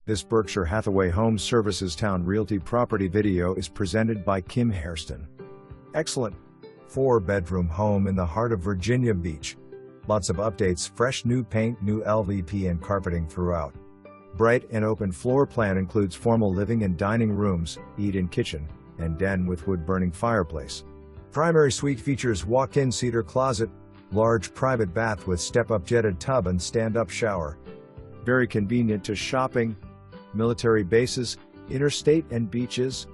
This Berkshire Hathaway Home Services Towne Realty property video is presented by Hairston. Excellent 4-bedroom home in the heart of Virginia Beach. Lots of updates, fresh new paint, new LVP and carpeting throughout. Bright and open floor plan includes formal living and dining rooms, eat-in kitchen, and den with wood-burning fireplace. Primary suite features walk-in cedar closet, large private bath with step-up jetted tub and stand-up shower. Very convenient to shopping, military bases, interstate and beaches.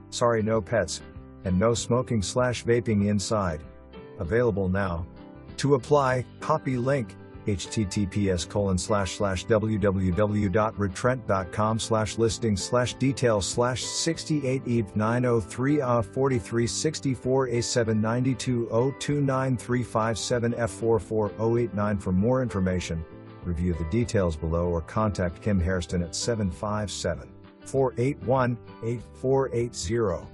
Sorry, no pets, and no smoking/vaping inside. Available now. To apply, copy link, https://www.retrent.com/listing/details/68 eve 903 4364 A792 029357 F44089. For more information, review the details below or contact Hairston at 757-481-8480.